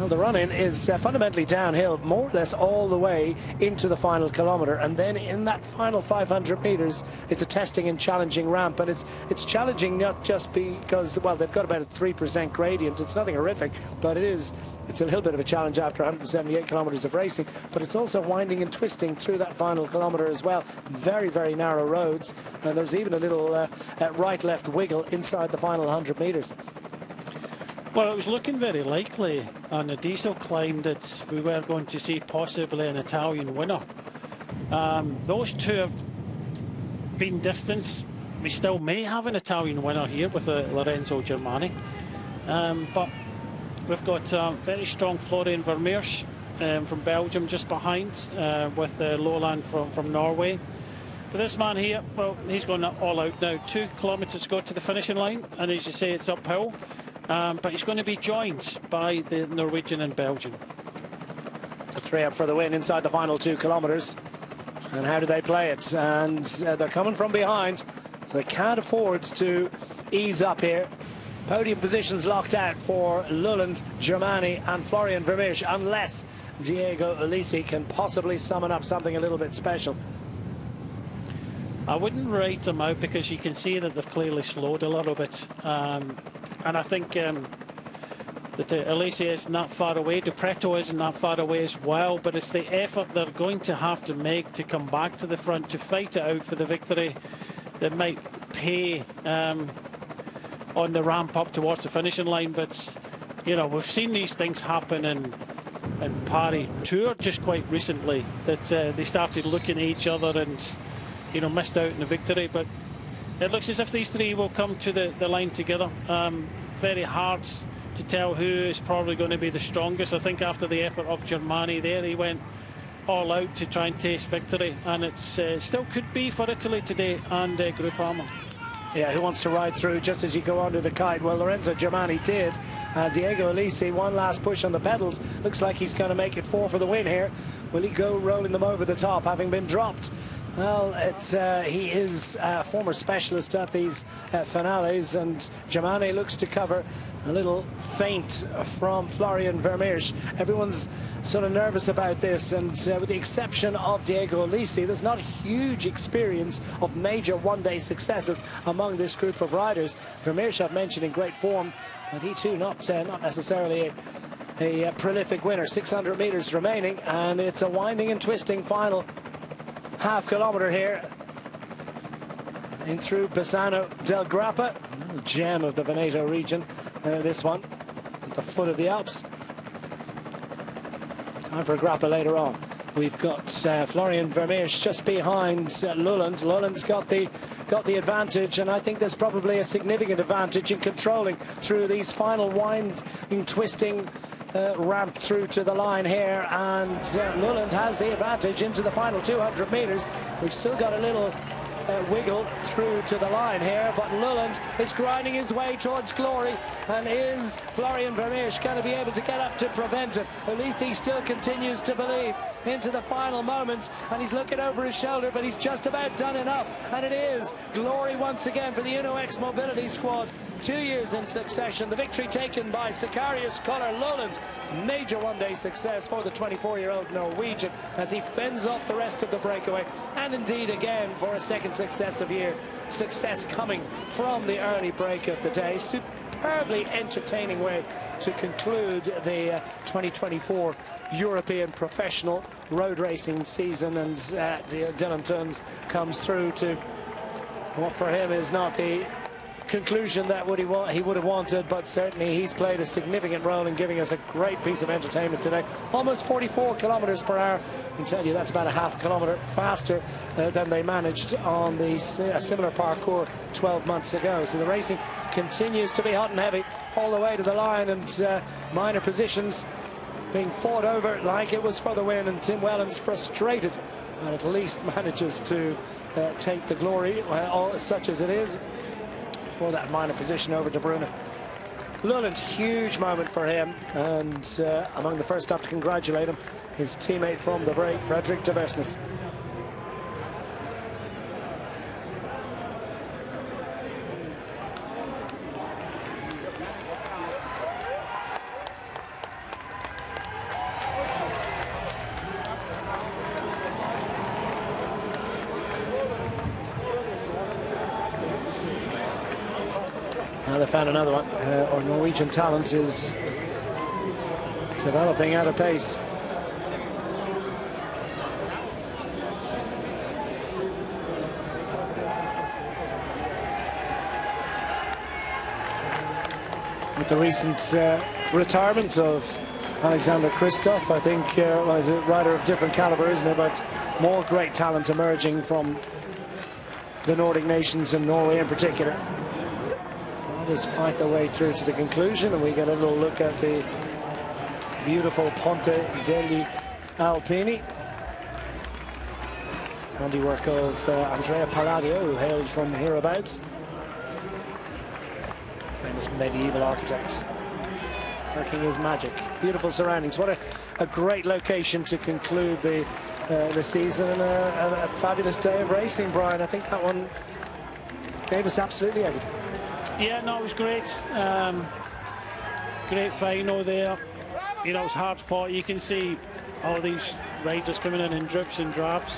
Well, the run-in is fundamentally downhill, more or less all the way into the final kilometre, and then in that final 500 metres, it's a testing and challenging ramp, and it's challenging not just because, well, they've got about a 3% gradient. It's nothing horrific, but it's a little bit of a challenge after 178 kilometres of racing, but it's also winding and twisting through that final kilometre as well. Very, very narrow roads, and there's even a little right-left wiggle inside the final 100 metres. Well, it was looking very likely on the diesel climb that we were going to see possibly an Italian winner. Those two have been distanced. We still may have an Italian winner here with Lorenzo Germani. But we've got very strong Florian Vermeers from Belgium just behind, with Løland from Norway. But this man here, well, he's going all out now. 2 kilometres to go to the finishing line, and as you say, it's uphill. But he's going to be joined by the Norwegian and Belgian. It's a 3 up for the win inside the final 2 kilometres. And how do they play it? And they're coming from behind, so they can't afford to ease up here. Podium positions locked out for Løland, Germani and Florian Vermeers, unless Diego Ulissi can possibly summon up something a little bit special. I wouldn't rate them out because you can see that they've clearly slowed a little bit. And I think that Ulissi isn't that far away. Dupreto isn't that far away as well. But it's the effort they're going to have to make to come back to the front, to fight it out for the victory, that might pay on the ramp up towards the finishing line. But, you know, we've seen these things happen in Paris Tour just quite recently, that they started looking at each other and, you know, missed out on the victory. But it looks as if these three will come to the line together. Very hard to tell who is probably going to be the strongest. I think after the effort of Germani there, he went all out to try and taste victory, and it's still could be for Italy today and Groupama. Yeah, who wants to ride through just as you go under the kite? Well, Lorenzo Germani did. Diego Ulissi, one last push on the pedals. Looks like he's going to make it 4 for the win here. Will he go rolling them over the top, having been dropped? Well, he is a former specialist at these finales, and Germani looks to cover a little feint from Florian Vermeers. Everyone's sort of nervous about this, and with the exception of Diego Ulissi, there's not huge experience of major one-day successes among this group of riders. Vermeers, I've mentioned, in great form, but he too not necessarily a prolific winner. 600 metres remaining, and it's a winding and twisting final half kilometre here in through Bassano del Grappa, gem of the Veneto region. This one at the foot of the Alps. Time for a Grappa later on. We've got Florian Vermeers just behind Løland. Løland's got the advantage, and I think there's probably a significant advantage in controlling through these final winding, twisting ramp through to the line here, and Løland has the advantage into the final 200 metres. We've still got a little wiggle through to the line here, but Løland is grinding his way towards glory, and is Florian Vermeers going to be able to get up to prevent it? Ulissi still continues to believe into the final moments, and he's looking over his shoulder, but he's just about done enough, and it is glory once again for the Uno X Mobility squad. 2 years in succession. The victory taken by Sakarias Color Løland. Major one-day success for the 24-year-old Norwegian as he fends off the rest of the breakaway, and indeed again for a second successive year. Success coming from the early break of the day. Superbly entertaining way to conclude the 2024 European professional road racing season, and Dylan Tuns comes through to what for him is not the conclusion that he would have wanted, but certainly he's played a significant role in giving us a great piece of entertainment today. Almost 44 kilometres per hour. I can tell you that's about a half kilometre faster than they managed on the similar parcours 12 months ago. So the racing continues to be hot and heavy all the way to the line, and minor positions being fought over like it was for the win, and Tim Wellens frustrated, and at least manages to take the glory, such as it is, for that minor position over De Bruyne. Løland, huge moment for him, and among the first up to congratulate him, his teammate from the break, Frederick de Versnes. found another one. Our Norwegian talent is developing at a pace. With the recent retirement of Alexander Kristoff, I think, well, he's a rider of different caliber, isn't it? But more great talent emerging from the Nordic nations and Norway in particular. They'll just fight their way through to the conclusion, and we get a little look at the beautiful Ponte degli Alpini. Handiwork of Andrea Palladio, who hailed from hereabouts. Famous medieval architect. Working his magic. Beautiful surroundings. What a great location to conclude the season, and a fabulous day of racing, Brian. I think that one gave us absolutely everything. Yeah, no, it was great. Great final there. You know, it's hard fought. You can see all these riders coming in drips and drabs.